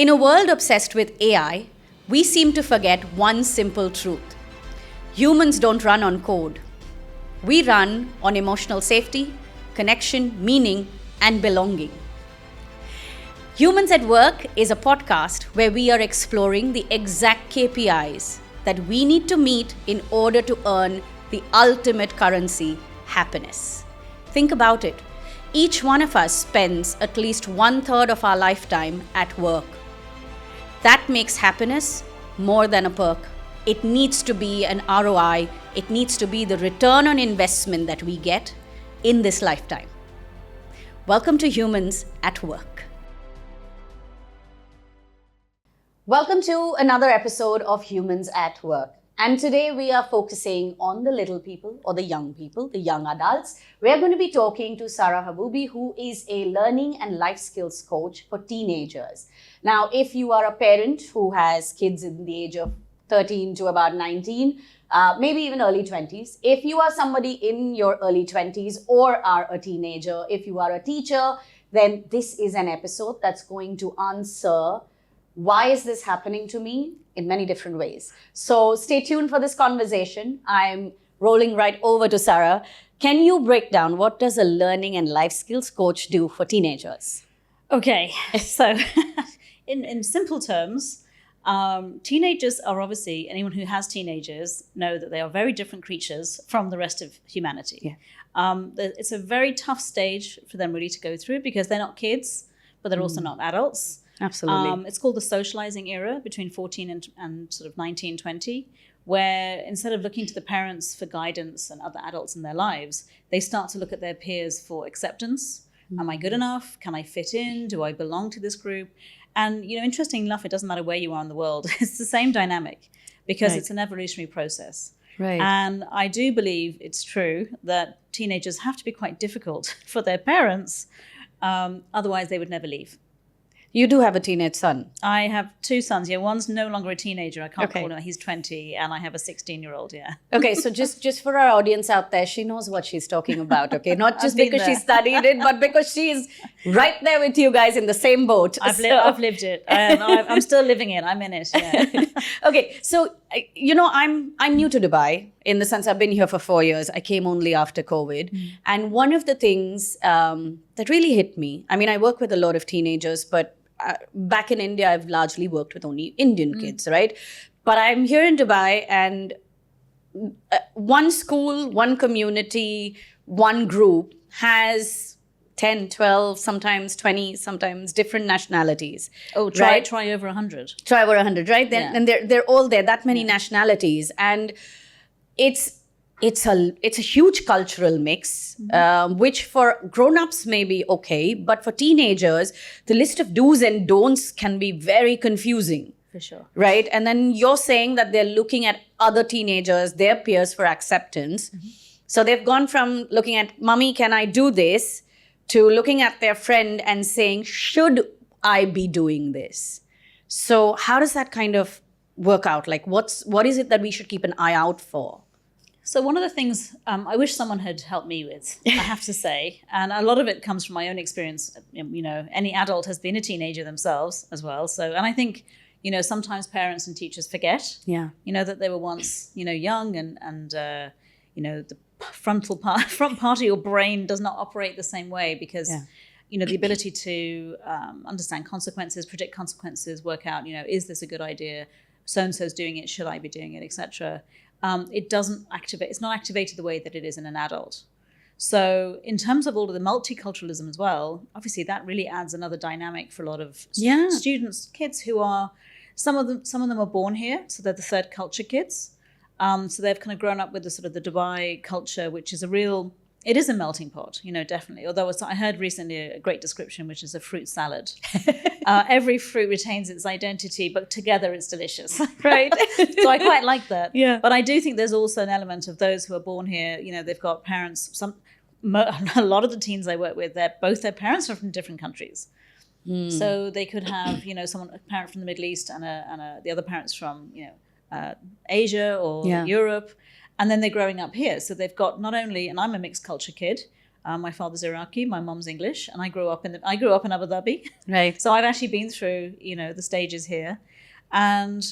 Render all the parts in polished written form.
In a world obsessed with AI, we seem to forget one simple truth. Humans don't run on code. We run on emotional safety, connection, meaning, and belonging. Humans at Work is a podcast where we are exploring the exact KPIs that we need to meet in order to earn the ultimate currency, happiness. Think about it. Each one of us spends at least 1/3 of our lifetime at work. That makes happiness more than a perk. It needs to be an ROI. It needs to be the return on investment that we get in this lifetime. Welcome to Humans at Work. Welcome to another episode of Humans at Work. And today we are focusing on the little people or the young adults. We're going to be talking to Sara Haboubi, who is a learning and life skills coach for teenagers. Now, if you are a parent who has kids in the age of 13 to about 19, maybe even early 20s, if you are somebody in your early 20s or are a teenager, if you are a teacher, then this is an episode that's going to answer why is this happening to me in many different ways. So stay tuned for this conversation. I'm rolling right over to Sara. Can you break down what does a learning and life skills coach do for teenagers? Okay, so in simple terms, teenagers are obviously, anyone who has teenagers know that they are very different creatures from the rest of humanity. Yeah. It's a very tough stage for them really to go through because they're not kids, but they're also not adults. Absolutely. It's called the socializing era between 14 and sort of 19, 20, where instead of looking to the parents for guidance and other adults in their lives, they start to look at their peers for acceptance. Am I good enough? Can I fit in? Do I belong to this group? And, interesting enough, it doesn't matter where you are in the world. It's the same dynamic because it's an evolutionary process. Right. And I do believe it's true that teenagers have to be quite difficult for their parents. Otherwise, they would never leave. You do have a teenage son. I have two sons. Yeah, one's no longer a teenager. I can't call him. He's 20, and I have a 16-year-old. Yeah. Okay, so just for our audience out there, she knows what she's talking about. Okay, not just because she studied it, but because she's right there with you guys in the same boat. I've lived it. I'm still living it. I'm in it. Yeah. Okay, so I'm new to Dubai in the sense I've been here for 4 years. I came only after COVID, and one of the things that really hit me. I mean, I work with a lot of teenagers, but back in India, I've largely worked with only Indian kids, right? But I'm here in Dubai, and one school, one community, one group has 10, 12, sometimes 20, sometimes different nationalities. Oh, try over 100. Try over 100, right? Then, and they're all there, that many nationalities. And it's a huge cultural mix, which for grown-ups may be okay, but for teenagers, the list of do's and don'ts can be very confusing. For sure. Right? And then you're saying that they're looking at other teenagers, their peers for acceptance. So they've gone from looking at, Mommy, can I do this? To looking at their friend and saying, should I be doing this? So how does that kind of work out? Like, what is it that we should keep an eye out for? So one of the things I wish someone had helped me with, I have to say, and a lot of it comes from my own experience. Any adult has been a teenager themselves as well. So, and I think, sometimes parents and teachers forget, that they were once, young and the front part of your brain does not operate the same way because, the ability to understand consequences, predict consequences, work out, is this a good idea? So-and-so's doing it, should I be doing it, etc. It doesn't activate, it's not activated the way that it is in an adult. So in terms of all of the multiculturalism as well, obviously that really adds another dynamic for a lot of students, kids who are, some of them are born here, so they're the third culture kids. So they've kind of grown up with the sort of the Dubai culture, which is it is a melting pot, definitely. Although I heard recently a great description, which is a fruit salad. Every fruit retains its identity, but together it's delicious, right? So I quite like that. Yeah. But I do think there's also an element of those who are born here, they've got parents, a lot of the teens I work with, both their parents are from different countries. So they could have, a parent from the Middle East and the other parents from, Asia or Europe. And then they're growing up here. So they've got not only, and I'm a mixed culture kid, My father's Iraqi, my mom's English, and I grew up in Abu Dhabi. Right. So I've actually been through, the stages here, and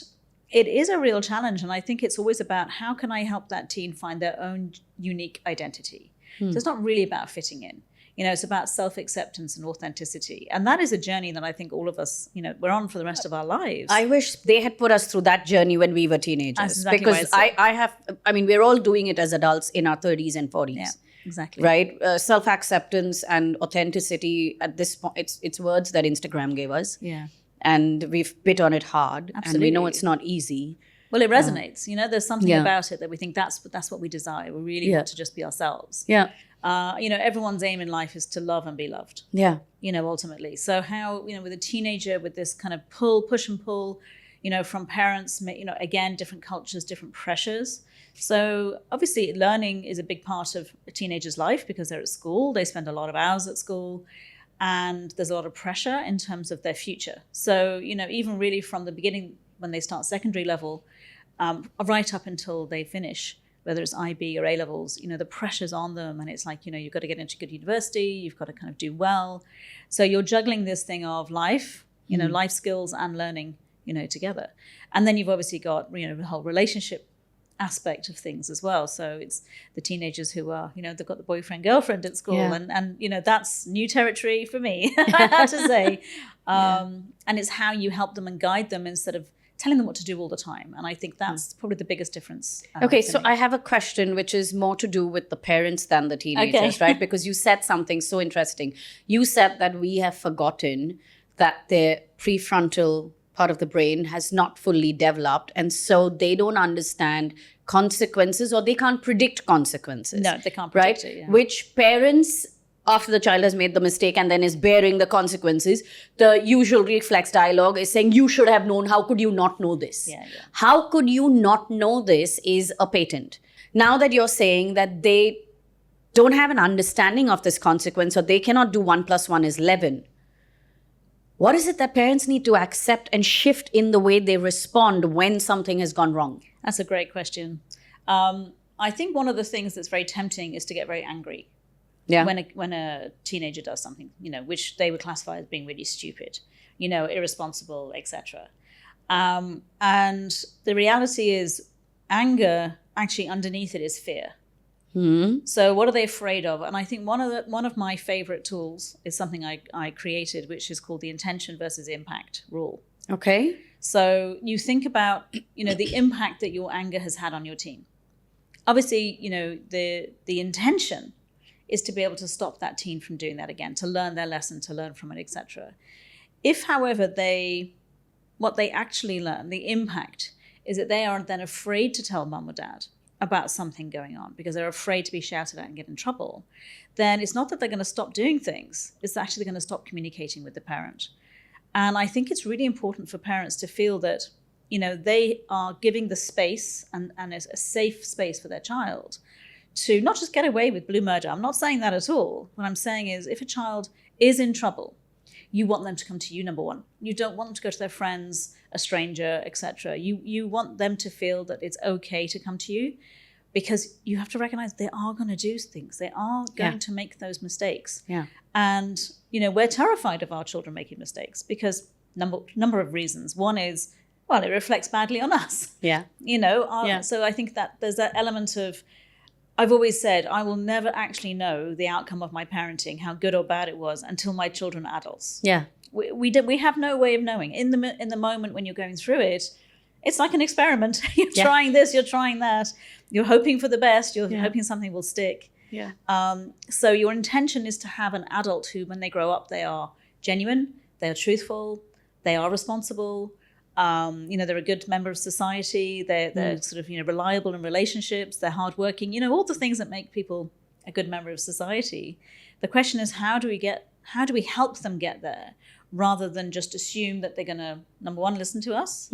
it is a real challenge. And I think it's always about how can I help that teen find their own unique identity. So it's not really about fitting in. It's about self-acceptance and authenticity. And that is a journey that I think all of us, we're on for the rest of our lives. I wish they had put us through that journey when we were teenagers. That's exactly because we're all doing it as adults in our 30s and 40s. Yeah, exactly. Right? Self-acceptance and authenticity, at this point, it's words that Instagram gave us. Yeah. And we've bit on it hard. Absolutely. And we know it's not easy. Well, it resonates. There's something about it that we think that's what we desire. We really want to just be ourselves. Yeah. Everyone's aim in life is to love and be loved. Yeah. Ultimately. So how, with a teenager with this kind of push and pull, from parents, again, different cultures, different pressures. So obviously learning is a big part of a teenager's life because they're at school. They spend a lot of hours at school and there's a lot of pressure in terms of their future. So, even really from the beginning when they start secondary level, right up until they finish, whether it's IB or A levels, the pressure's on them. And it's like, you've got to get into good university, you've got to kind of do well. So you're juggling this thing of life, life skills and learning, together. And then you've obviously got, the whole relationship aspect of things as well. So it's the teenagers who are, they've got the boyfriend, girlfriend at school. Yeah. And that's new territory for me, I have to say. And it's how you help them and guide them instead of telling them what to do all the time. And I think that's probably the biggest difference. Okay, so I have a question which is more to do with the parents than the teenagers, right? Because you said something so interesting. You said that we have forgotten that their prefrontal part of the brain has not fully developed, and so they don't understand consequences or they can't predict consequences. No, they can't predict it, yeah. Which parents, after the child has made the mistake and then is bearing the consequences, the usual reflex dialogue is saying, you should have known, how could you not know this? Yeah. How could you not know this is a patent. Now that you're saying that they don't have an understanding of this consequence or they cannot do 1 + 1 is 11, what is it that parents need to accept and shift in the way they respond when something has gone wrong? That's a great question. I think one of the things that's very tempting is to get very angry. Yeah. When a teenager does something, which they would classify as being really stupid, irresponsible, etc. And the reality is anger, actually underneath it is fear. Mm-hmm. So what are they afraid of? And I think one of my favorite tools is something I created, which is called the intention versus impact rule. Okay. So you think about, the impact that your anger has had on your teen. Obviously, the intention is to be able to stop that teen from doing that again, to learn their lesson, to learn from it, etc. If, however, what they actually learn, the impact, is that they are then afraid to tell mum or dad about something going on because they're afraid to be shouted at and get in trouble, then it's not that they're going to stop doing things, it's actually going to stop communicating with the parent. And I think it's really important for parents to feel that, they are giving the space and a safe space for their child to not just get away with blue murder. I'm not saying that at all. What I'm saying is if a child is in trouble, you want them to come to you, number one. You don't want them to go to their friends, a stranger, etc. You want them to feel that it's okay to come to you because you have to recognize they are going to do things. They are going to make those mistakes. Yeah. And, we're terrified of our children making mistakes because number of reasons. One is, well, it reflects badly on us. Yeah. So I think that there's that element of, I've always said, I will never actually know the outcome of my parenting, how good or bad it was, until my children are adults. Yeah. We have no way of knowing. In the moment when you're going through it, it's like an experiment. You're trying this, you're trying that. You're hoping for the best. You're hoping something will stick. Yeah. So your intention is to have an adult who, when they grow up, they are genuine, they are truthful, they are responsible. They're a good member of society. They're sort of, reliable in relationships. They're hardworking. All the things that make people a good member of society. The question is, how do we help them get there, rather than just assume that they're going to, number one, listen to us,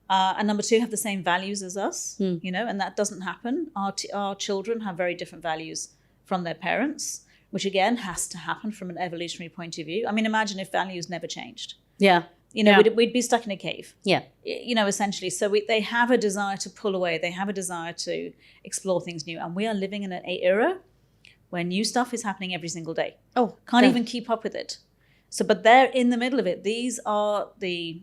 and number two, have the same values as us. And that doesn't happen. Our children have very different values from their parents, which again has to happen from an evolutionary point of view. I mean, imagine if values never changed. Yeah. We'd be stuck in a cave. Yeah. Essentially. So they have a desire to pull away. They have a desire to explore things new. And we are living in an era where new stuff is happening every single day. Oh, Can't even keep up with it. So, but they're in the middle of it. These are the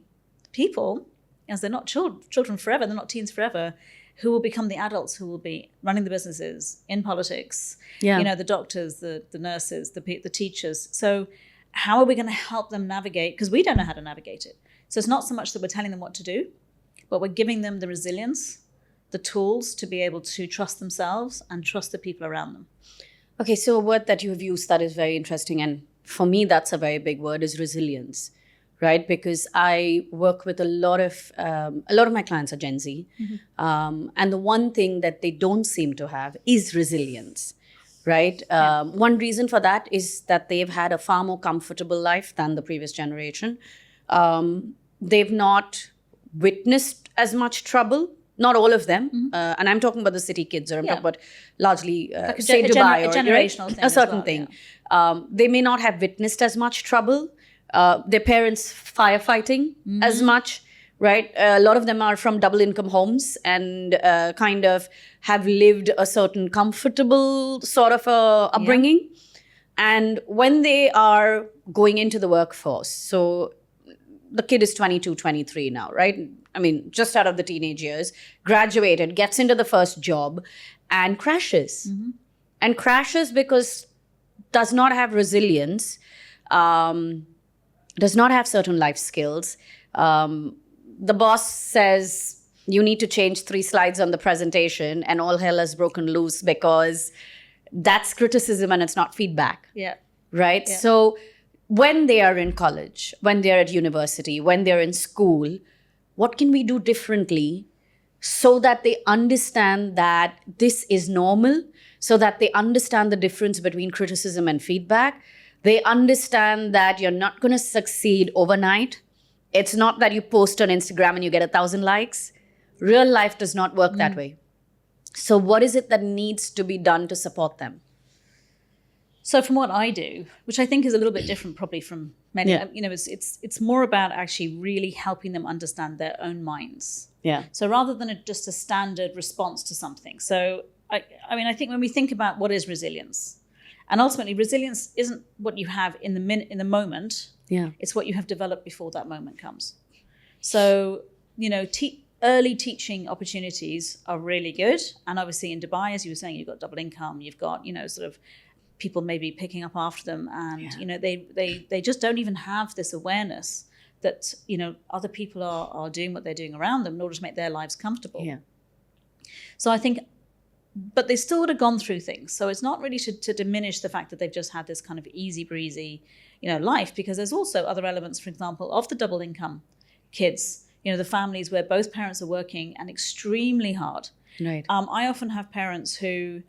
people, as they're not children forever, they're not teens forever, who will become the adults who will be running the businesses, in politics, the doctors, the nurses, the teachers. So how are we going to help them navigate? Because we don't know how to navigate it. So it's not so much that we're telling them what to do, but we're giving them the resilience, the tools to be able to trust themselves and trust the people around them. Okay, so a word that you have used that is very interesting, and for me that's a very big word, is resilience, right? Because I work with a lot of my clients are Gen Z, and the one thing that they don't seem to have is resilience, right? One reason for that is that they've had a far more comfortable life than the previous generation. They've not witnessed as much trouble. Not all of them, and I'm talking about the city kids, or I'm talking about largely, like say, Dubai, or generational thing, a certain well, thing. They may not have witnessed as much trouble. Their parents firefighting as much, right? A lot of them are from double income homes and kind of have lived a certain comfortable sort of upbringing. And when they are going into the workforce, so the kid is 22, 23 now, right? I mean, just out of the teenage years, graduated, gets into the first job and crashes. And crashes because does not have resilience, does not have certain life skills. The boss says, you need to change 3 slides on the presentation, and all hell has broken loose because that's criticism and it's not feedback. Yeah. Right? Yeah. So when they are in college, when they're at university, when they're in school, what can we do differently so that they understand that this is normal, so that they understand the difference between criticism and feedback? They understand that you're not going to succeed overnight. It's not that you post on Instagram and you get 1,000 likes. Real life does not work that way. So what is it that needs to be done to support them? So from what I do, which I think is a little bit different probably from many, it's more about actually really helping them understand their own minds. Yeah. So rather than just a standard response to something. So I think when we think about what is resilience, and ultimately resilience isn't what you have in the moment. Yeah. It's what you have developed before that moment comes. So, early teaching opportunities are really good. And obviously in Dubai, as you were saying, you've got double income, you've got, sort of people maybe picking up after them, and they just don't even have this awareness that other people are doing what they're doing around them in order to make their lives comfortable. Yeah. So I think, but they still would have gone through things. So it's not really to diminish the fact that they've just had this kind of easy breezy life, because there's also other elements, for example, of the double income kids, the families where both parents are working and extremely hard. Right. I often have parents who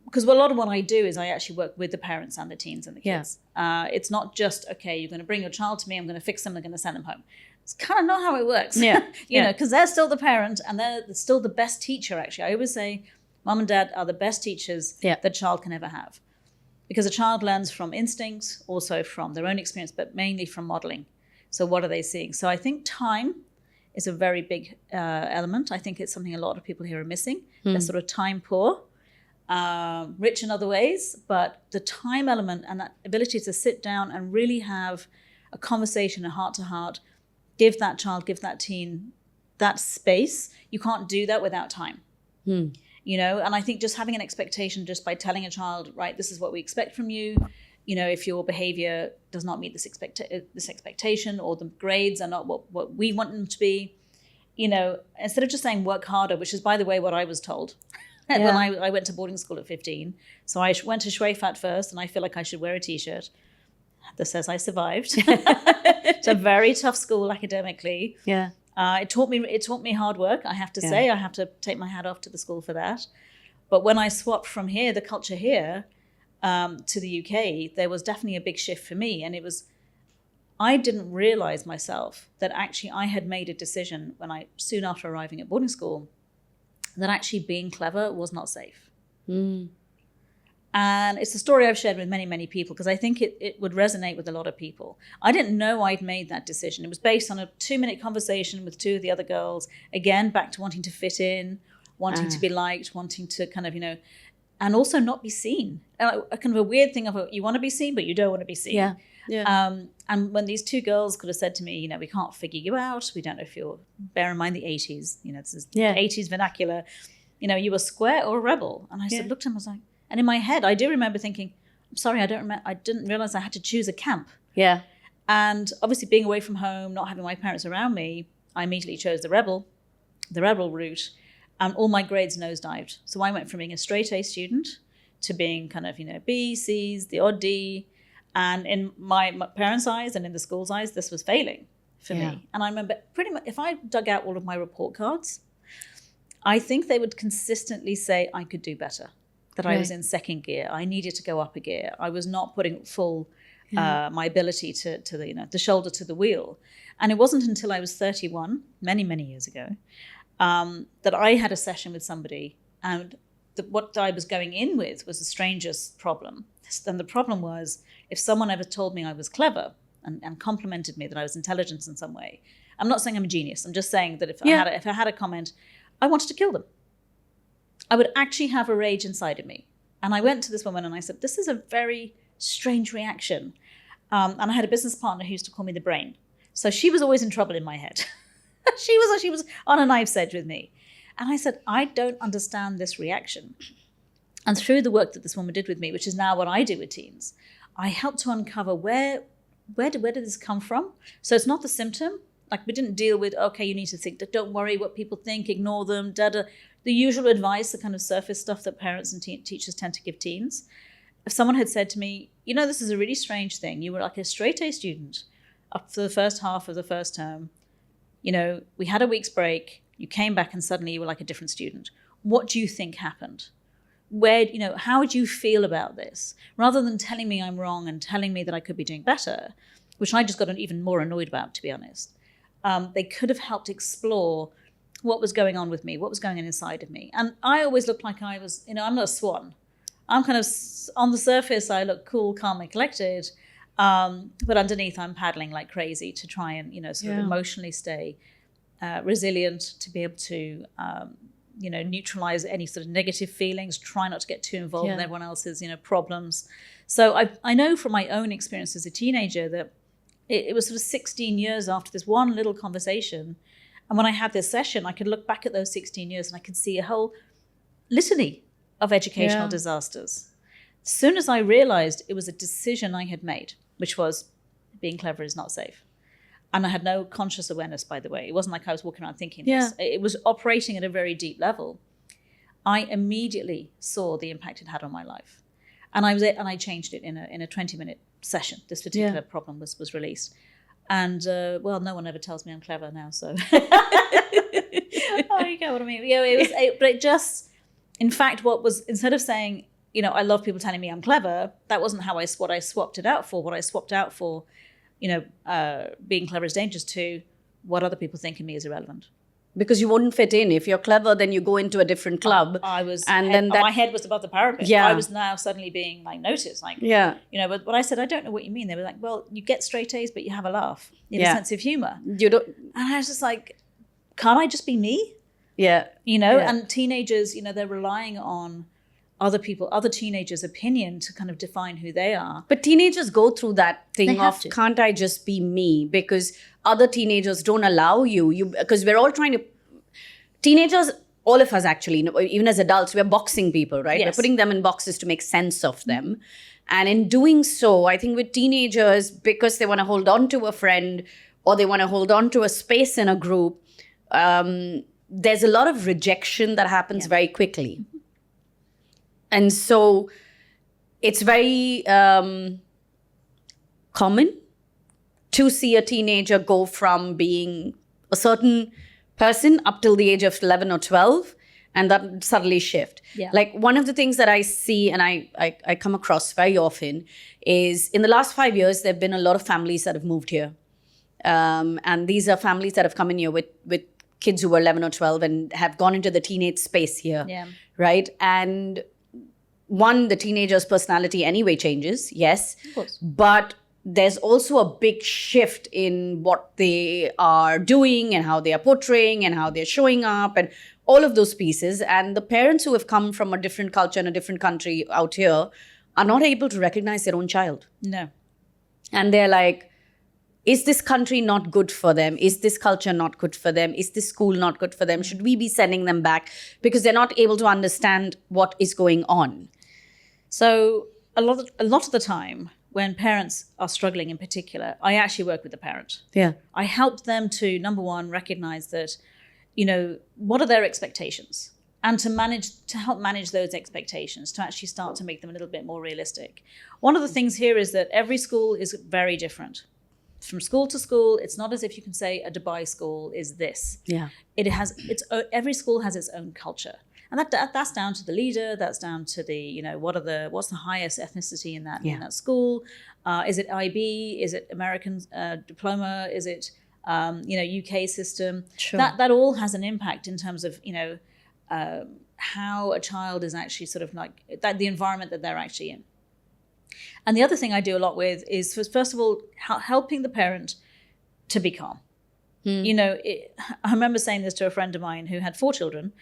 because a lot of what I do is I actually work with the parents and the teens and the kids. Yeah. It's not just, okay, you're going to bring your child to me, I'm going to fix them, I'm going to send them home. It's kind of not how it works. Yeah. Because they're still the parent and they're still the best teacher, actually. I always say mom and dad are the best teachers that a child can ever have. Because a child learns from instincts, also from their own experience, but mainly from modeling. So what are they seeing? So I think time is a very big element. I think it's something a lot of people here are missing. They're sort of time poor. Rich in other ways, but the time element and that ability to sit down and really have a conversation, a heart-to-heart, give that child, give that teen that space. You can't do that without time. And I think just having an expectation just by telling a child, right, this is what we expect from you. If your behavior does not meet this expectation, or the grades are not what we want them to be, instead of just saying work harder, which is, by the way, what I was told. When I went to boarding school at 15. So I went to Schweifat first, and I feel like I should wear a T-shirt that says I survived. It's a very tough school academically. Yeah. It taught me hard work, I have to say. I have to take my hat off to the school for that. But when I swapped from here, the culture here, to the UK, there was definitely a big shift for me. And I didn't realize myself that actually I had made a decision soon after arriving at boarding school, that actually being clever was not safe. And it's a story I've shared with many, many people, because I think it would resonate with a lot of people. I didn't know I'd made that decision. It was based on a 2-minute conversation with 2 of the other girls. Again, back to wanting to fit in, wanting to be liked, wanting to kind of, and also not be seen. A kind of a weird thing of you want to be seen, but you don't want to be seen. Yeah. Yeah. And when these two girls could have said to me, we can't figure you out. We don't know if you're, bear in mind the 80s, this is 80s vernacular, you were square or a rebel. And I looked at him, I was like, and in my head, I do remember thinking, I'm sorry, I didn't realize I had to choose a camp. Yeah. And obviously being away from home, not having my parents around me, I immediately chose the rebel route, and all my grades nosedived. So I went from being a straight A student to being kind of, B, C's, the odd D. And in my parents' eyes and in the school's eyes, this was failing for me. And I remember pretty much, if I dug out all of my report cards, I think they would consistently say I could do better, that I was in second gear. I needed to go up a gear. I was not putting full my ability to the shoulder to the wheel. And it wasn't until I was 31, many, many years ago, that I had a session with somebody, and what I was going in with was the strangest problem. And the problem was, if someone ever told me I was clever and complimented me that I was intelligent in some way, I'm not saying I'm a genius. I'm just saying that if I had a comment, I wanted to kill them. I would actually have a rage inside of me. And I went to this woman and I said, this is a very strange reaction. And I had a business partner who used to call me the brain. So she was always in trouble in my head. She was on a knife's edge with me. And I said, I don't understand this reaction. And through the work that this woman did with me, which is now what I do with teens, I helped to uncover where did this come from? So it's not the symptom. Like, we didn't deal with, okay, you need to think, don't worry what people think, ignore them, the usual advice, the kind of surface stuff that parents and teachers tend to give teens. If someone had said to me, this is a really strange thing. You were like a straight A student up for the first half of the first term. We had a week's break. You came back and suddenly you were like a different student. What do you think happened? How would you feel about this? Rather than telling me I'm wrong and telling me that I could be doing better, which I just got even more annoyed about, to be honest. They could have helped explore what was going on with me, what was going on inside of me. And I always looked like I was, I'm not a swan. I'm kind of, on the surface, I look cool, calm, and collected. But underneath, I'm paddling like crazy to try and, sort of emotionally stay resilient, to be able to, neutralize any sort of negative feelings, try not to get too involved in everyone else's, problems. So I know from my own experience as a teenager that it was sort of 16 years after this one little conversation. And when I had this session, I could look back at those 16 years and I could see a whole litany of educational disasters. As soon as I realized it was a decision I had made, which was being clever is not safe. And I had no conscious awareness, by the way. It wasn't like I was walking around thinking this. It was operating at a very deep level. I immediately saw the impact it had on my life. And I changed it in a 20-minute session. This particular problem was released. And, no one ever tells me I'm clever now, so. Oh, you get what I mean? But it just, in fact, instead of saying, I love people telling me I'm clever, that wasn't what I swapped it out for. What I swapped out for, being clever is dangerous, to what other people think of me is irrelevant. Because you wouldn't fit in. If you're clever, then you go into a different club. My head was above the parapet. I was now suddenly being noticed. But when I said, I don't know what you mean, they were like, well, you get straight A's, but you have a laugh. You have a sense of humor. You don't. And I was just like, can't I just be me? Yeah. And teenagers, they're relying on other teenagers' opinion to kind of define who they are. But teenagers go through that thing of, can't I just be me? Because other teenagers don't allow you, because we're all teenagers, all of us actually, even as adults, we're boxing people, right? Yes. We're putting them in boxes to make sense of them. And in doing so, I think with teenagers, because they want to hold on to a friend or they want to hold on to a space in a group, there's a lot of rejection that happens very quickly. And so it's very common to see a teenager go from being a certain person up till the age of 11 or 12, and that suddenly shift. Yeah. Like, one of the things that I see and I come across very often is, in the last 5 years, there have been a lot of families that have moved here. And these are families that have come in here with kids who were 11 or 12 and have gone into the teenage space here. Yeah. Right? And one, the teenager's personality anyway changes, yes. Of course. But there's also a big shift in what they are doing and how they are portraying and how they're showing up and all of those pieces. And the parents who have come from a different culture and a different country out here are not able to recognize their own child. No. And they're like, is this country not good for them? Is this culture not good for them? Is this school not good for them? Should we be sending them back? Because they're not able to understand what is going on. So a lot of the time, when parents are struggling in particular, I actually work with the parent. Yeah. I help them to, number one, recognize that, what are their expectations? And to help manage those expectations, to actually start to make them a little bit more realistic. One of the things here is that every school is very different. From school to school, it's not as if you can say a Dubai school is this. Yeah. It has every school has its own culture. And that's down to the leader. That's down to the what's the highest ethnicity in that school? Is it IB? Is it American diploma? Is it UK system? Sure. That all has an impact in terms of how a child is actually sort of like that, the environment that they're actually in. And the other thing I do a lot with is first of all helping the parent to be calm. I remember saying this to a friend of mine who had 4 children.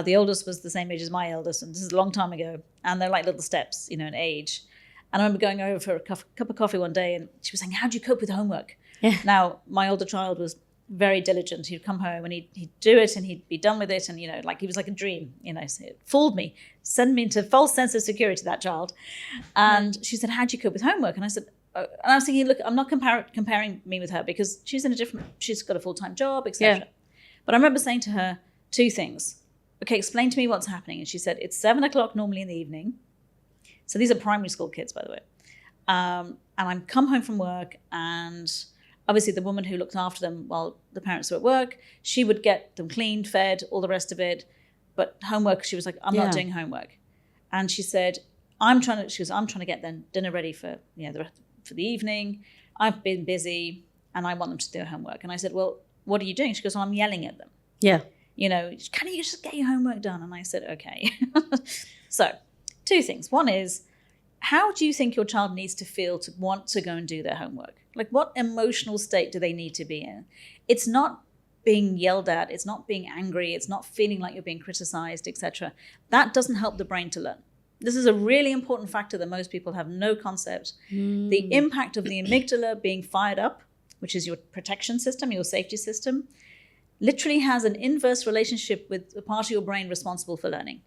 The oldest was the same age as my eldest, and this is a long time ago. And they're like little steps, in age. And I remember going over for a cup of coffee one day, and she was saying, "How do you cope with homework?" Yeah. Now, my older child was very diligent. He'd come home and he'd do it, and he'd be done with it, and like he was like a dream. So it fooled me, sent me into false sense of security. That child, and she said, "How do you cope with homework?" And I said. And I was thinking, look, I'm not comparing me with her because she's got a full-time job, etc. Yeah. But I remember saying to her 2 things. Okay, explain to me what's happening. And she said, it's 7:00 normally in the evening. So these are primary school kids, by the way. And I'm come home from work, and obviously the woman who looked after them while the parents were at work, she would get them cleaned, fed, all the rest of it. But homework, she was like, I'm not doing homework. And she said, I'm trying to get them dinner ready for for the evening. I've been busy and I want them to do homework. And I said, well, what are you doing? She goes, well, I'm yelling at them. Yeah. Can you just get your homework done? And I said, okay. So 2 things. One is, how do you think your child needs to feel to want to go and do their homework? Like, what emotional state do they need to be in? It's not being yelled at. It's not being angry. It's not feeling like you're being criticized, etc. That doesn't help the brain to learn. This is a really important factor that most people have no concept. The impact of the amygdala being fired up, which is your protection system, your safety system, literally has an inverse relationship with the part of your brain responsible for learning.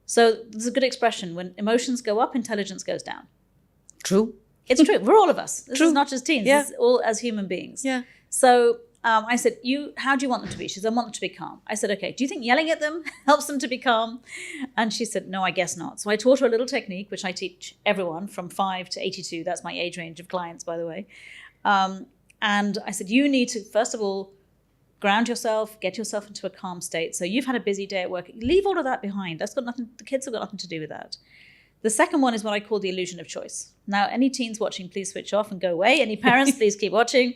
So there's a good expression, when emotions go up, intelligence goes down. True. It's true. We're all of us. This is not just teens. Yeah. This is all as human beings. Yeah. So I said, how do you want them to be? She said, I want them to be calm. I said, okay, do you think yelling at them helps them to be calm? And she said, no, I guess not. So I taught her a little technique, which I teach everyone from 5 to 82. That's my age range of clients, by the way. And I said, you need to, first of all, ground yourself, get yourself into a calm state. So you've had a busy day at work. Leave all of that behind. That's got nothing, the kids have got nothing to do with that. The second one is what I call the illusion of choice. Now, any teens watching, please switch off and go away. Any parents, please keep watching.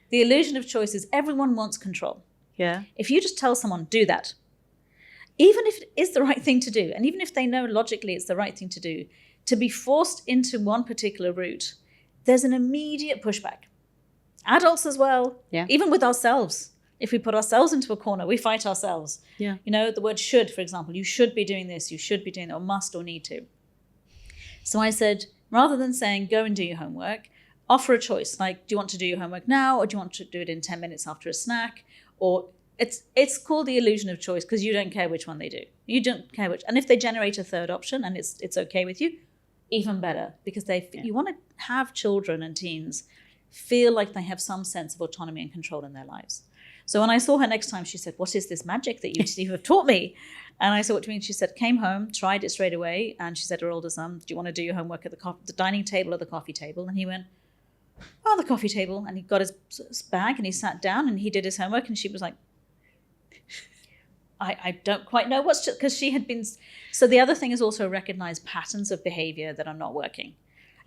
The illusion of choice is everyone wants control. Yeah. If you just tell someone, do that, even if it is the right thing to do, and even if they know logically it's the right thing to do, to be forced into one particular route, there's an immediate pushback. Adults as well, even with ourselves. If we put ourselves into a corner, we fight ourselves. Yeah. The word should, for example, you should be doing this, you should be doing that, or must or need to. So I said, rather than saying, go and do your homework, offer a choice. Like, do you want to do your homework now, or do you want to do it in 10 minutes after a snack? Or it's called the illusion of choice because you don't care which one they do. You don't care which. And if they generate a third option and it's okay with you, even better, because you want to have children and teens feel like they have some sense of autonomy and control in their lives. So when I saw her next time, she said, what is this magic that you have taught me? And I said, what do you mean? She said, came home, tried it straight away. And she said to her older son, do you want to do your homework at the dining table or the coffee table? And he went, the coffee table. And he got his bag and he sat down and he did his homework. And she was like, I don't quite know because she had been. So the other thing is also recognize patterns of behavior that are not working.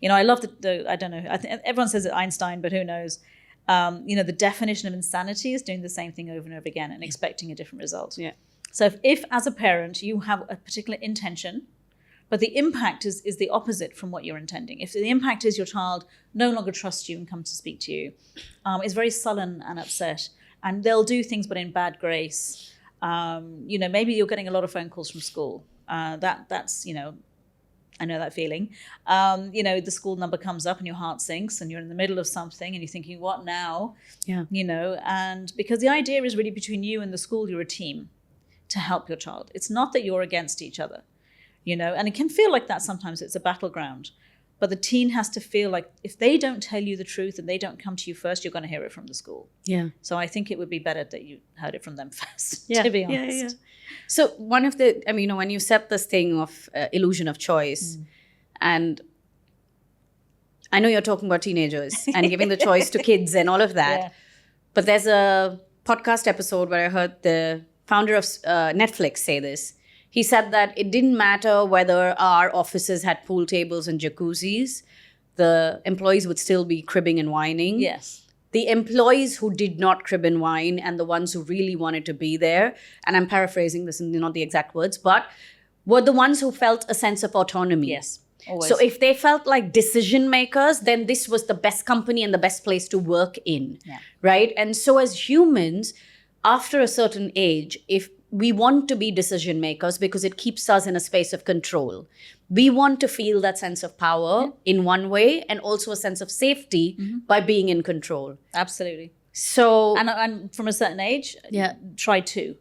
I love I don't know, everyone says it Einstein, but who knows? The definition of insanity is doing the same thing over and over again and expecting a different result. Yeah. So if as a parent, you have a particular intention, but the impact is the opposite from what you're intending. If the impact is your child no longer trusts you and comes to speak to you, is very sullen and upset, and they'll do things but in bad grace, Maybe you're getting a lot of phone calls from school. That's I know that feeling. The school number comes up and your heart sinks and you're in the middle of something and you're thinking, what now? Yeah. And because the idea is really between you and the school, you're a team to help your child. It's not that you're against each other, and it can feel like that sometimes. It's a battleground. But the teen has to feel like if they don't tell you the truth and they don't come to you first, you're going to hear it from the school. Yeah. So I think it would be better that you heard it from them first, to be honest. Yeah. So one of the, when you said this thing of illusion of choice, and I know you're talking about teenagers and giving the choice to kids and all of that, but there's a podcast episode where I heard the founder of Netflix say this. He said that it didn't matter whether our offices had pool tables and jacuzzis, the employees would still be cribbing and whining. Yes. The employees who did not crib and whine and the ones who really wanted to be there, and I'm paraphrasing this in not the exact words, but were the ones who felt a sense of autonomy. Yes, always. So if they felt like decision makers, then this was the best company and the best place to work in, right? And so as humans, after a certain age, if we want to be decision makers because it keeps us in a space of control. We want to feel that sense of power in one way and also a sense of safety by being in control. Absolutely. So, and from a certain age, try to.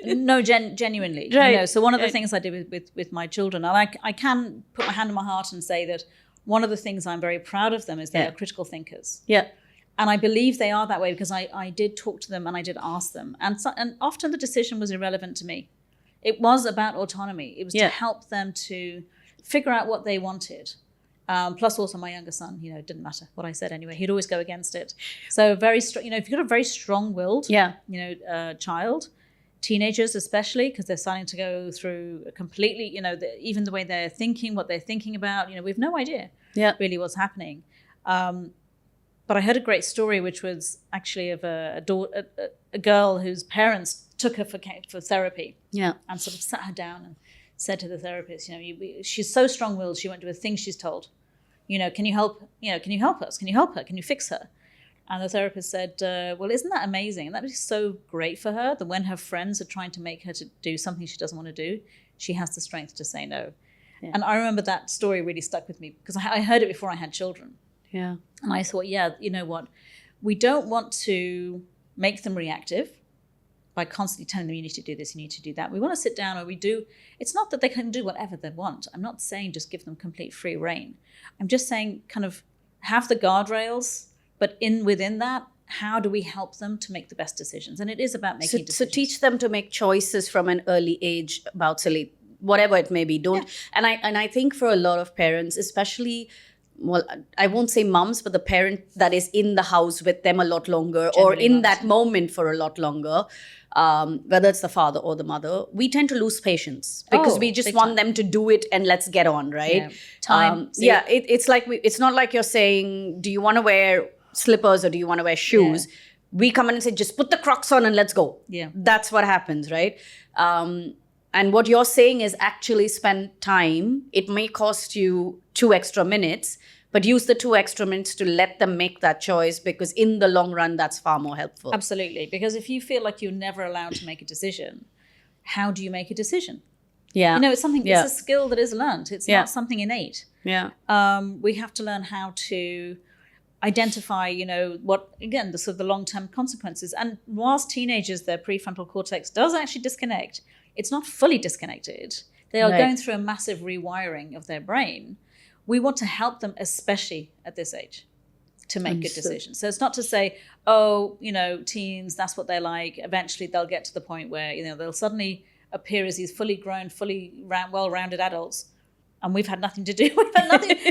No, genuinely. Right. So one of the things I did with my children, and I can put my hand on my heart and say that one of the things I'm very proud of them is they are critical thinkers. Yeah. And I believe they are that way because I did talk to them and I did ask them. And often the decision was irrelevant to me. It was about autonomy. It was to help them to figure out what they wanted. Plus also my younger son, it didn't matter what I said anyway. He'd always go against it. So very strong, if you've got a very strong-willed, child, teenagers especially, because they're starting to go through a completely, even the way they're thinking, what they're thinking about, we have no idea really what's happening. But I heard a great story, which was actually of a girl whose parents took her for therapy. Yeah. And sort of sat her down and said to the therapist, she's so strong-willed, she won't do a thing she's told. Can you help? Can you help us? Can you help her? Can you fix her? And the therapist said, well, isn't that amazing? And that is so great for her that when her friends are trying to make her to do something she doesn't want to do, she has the strength to say no. Yeah. And I remember that story really stuck with me because I heard it before I had children. Yeah. And I thought, you know what? We don't want to make them reactive by constantly telling them you need to do this, you need to do that. We want to sit down it's not that they can do whatever they want. I'm not saying just give them complete free rein. I'm just saying kind of have the guardrails, but within that, how do we help them to make the best decisions? And it is about making decisions. So teach them to make choices from an early age about whatever it may be. And I think for a lot of parents, especially, well, I won't say mums, but the parent that is in the house with them a lot longer or in that moment for a lot longer, whether it's the father or the mother, we tend to lose patience because we just want them to do it and let's get on, right? Time. It's not like you're saying, do you want to wear slippers or do you want to wear shoes? We come in and say, just put the Crocs on and let's go. Yeah. That's what happens, right? And what you're saying is actually spend time. It may cost you 2 extra minutes, but use the 2 extra minutes to let them make that choice because in the long run, that's far more helpful. Absolutely. Because if you feel like you're never allowed to make a decision, how do you make a decision? Yeah. It's something, it's a skill that is learned. It's not something innate. Yeah. We have to learn how to identify, what, again, the sort of the long-term consequences. And whilst teenagers, their prefrontal cortex does actually disconnect, it's not fully disconnected. They are going through a massive rewiring of their brain. We want to help them, especially at this age, to make good decisions. So it's not to say, teens, that's what they're like. Eventually they'll get to the point where, they'll suddenly appear as these fully grown, well-rounded adults. And we've had nothing to do,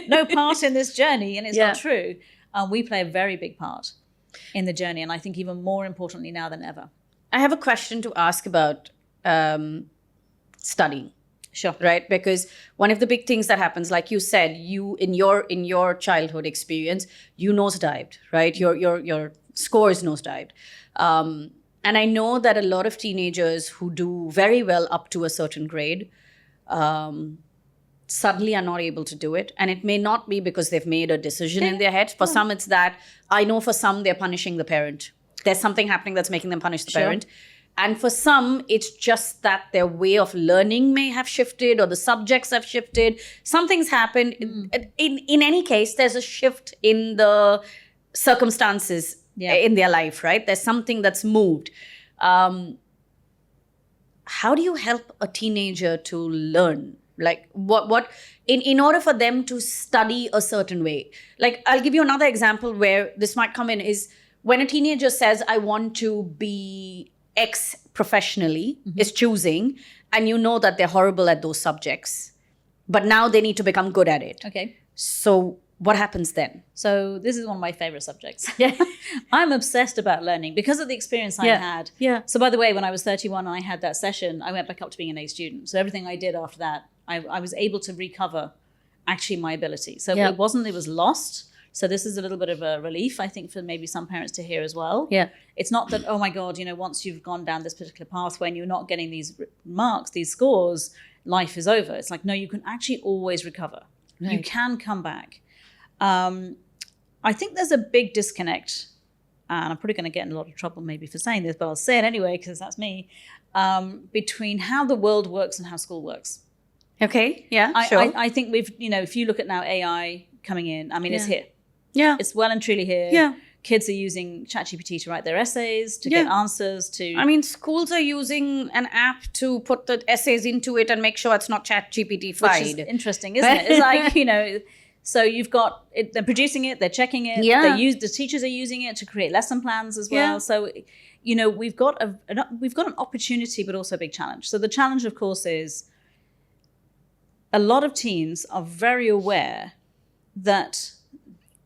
no part in this journey. And it's not true. We play a very big part in the journey. And I think even more importantly now than ever. I have a question to ask about studying. Sure. Right? Because one of the big things that happens, like you said, in your childhood experience, you nosedived, right? Your scores nosedived. And I know that a lot of teenagers who do very well up to a certain grade suddenly are not able to do it. And it may not be because they've made a decision in their head. For some, it's that I know for some, they're punishing the parent. There's something happening that's making them punish the parent. And for some, it's just that their way of learning may have shifted or the subjects have shifted. Something's happened. In any case, there's a shift in the circumstances in their life, right? There's something that's moved. How do you help a teenager to learn? Like what in order for them to study a certain way? Like, I'll give you another example where this might come in is when a teenager says, I want to be X professionally, is choosing, and you know that they're horrible at those subjects, but now they need to become good at it. Okay. So what happens then? So this is one of my favorite subjects. Yeah. I'm obsessed about learning because of the experience I had. Yeah. So by the way, when I was 31 and I had that session, I went back up to being an A student. So everything I did after that, I was able to recover actually my ability. So it was lost. So this is a little bit of a relief, I think, for maybe some parents to hear as well. Yeah. It's not that, oh my God, once you've gone down this particular pathway and you're not getting these marks, these scores, life is over. It's like, no, you can actually always recover. Right. You can come back. I think there's a big disconnect, and I'm probably going to get in a lot of trouble maybe for saying this, but I'll say it anyway because that's me, between how the world works and how school works. Okay, yeah, sure. I think we've, if you look at now AI coming in, I mean, it's here. Yeah. It's well and truly here. Yeah. Kids are using ChatGPT to write their essays, to get answers to... I mean, schools are using an app to put the essays into it and make sure it's not ChatGPT-fied. Which is interesting, isn't it? It's like, so you've got it, they're producing it, they're checking it. Yeah. The teachers are using it to create lesson plans as well. Yeah. So, we've got an opportunity, but also a big challenge. So the challenge, of course, is a lot of teens are very aware that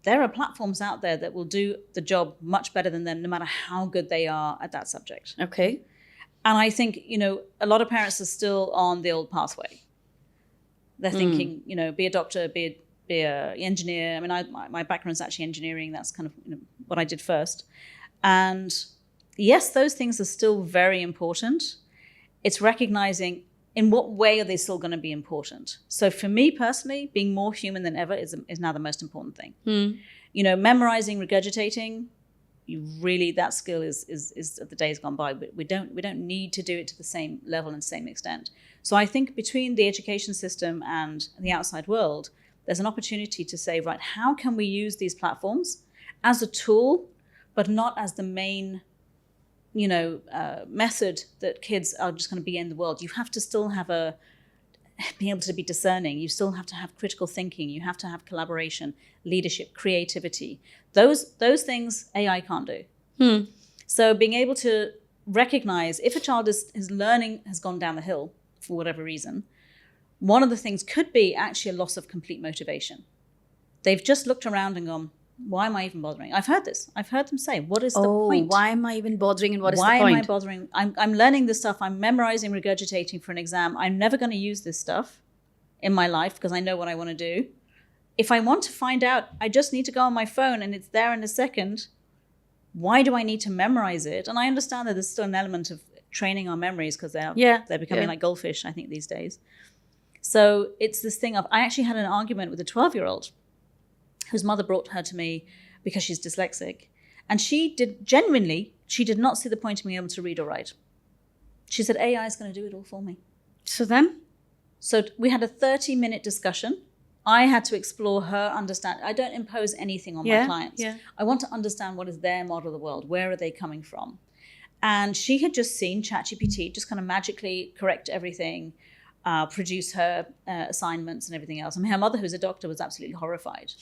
there are platforms out there that will do the job much better than them, no matter how good they are at that subject. Okay. And I think, a lot of parents are still on the old pathway. They're thinking, be a doctor, be an engineer. I mean, my background is actually engineering. That's kind of what I did first. And yes, those things are still very important. It's recognizing in what way are they still going to be important. So for me personally, being more human than ever is now the most important thing. Memorizing, regurgitating, that skill is the days gone by. But we don't need to do it to the same level and same extent. So I think between the education system and the outside world, there's an opportunity to say, right, how can we use these platforms as a tool, but not as the main method that kids are just going to be in the world. You have to still be able to be discerning. You still have to have critical thinking. You have to have collaboration, leadership, creativity. Those things AI can't do. So being able to recognize if a child his learning has gone down the hill for whatever reason, one of the things could be actually a loss of complete motivation. They've just looked around and gone, why am I even bothering? I've heard this. I've heard them say, what is the point? Why am I even bothering and what is the point? Why am I bothering? I'm learning this stuff. I'm memorizing, regurgitating for an exam. I'm never going to use this stuff in my life because I know what I want to do. If I want to find out, I just need to go on my phone and it's there in a second. Why do I need to memorize it? And I understand that there's still an element of training our memories because they're becoming like goldfish, I think, these days. So it's this thing of, I actually had an argument with a 12-year-old whose mother brought her to me because she's dyslexic. And she did not see the point of being able to read or write. She said, AI is going to do it all for me. So then? So we had a 30-minute discussion. I had to explore her understanding. I don't impose anything on my clients. Yeah. I want to understand what is their model of the world. Where are they coming from? And she had just seen ChatGPT just kind of magically correct everything, produce her assignments and everything else. I mean, her mother, who's a doctor, was absolutely horrified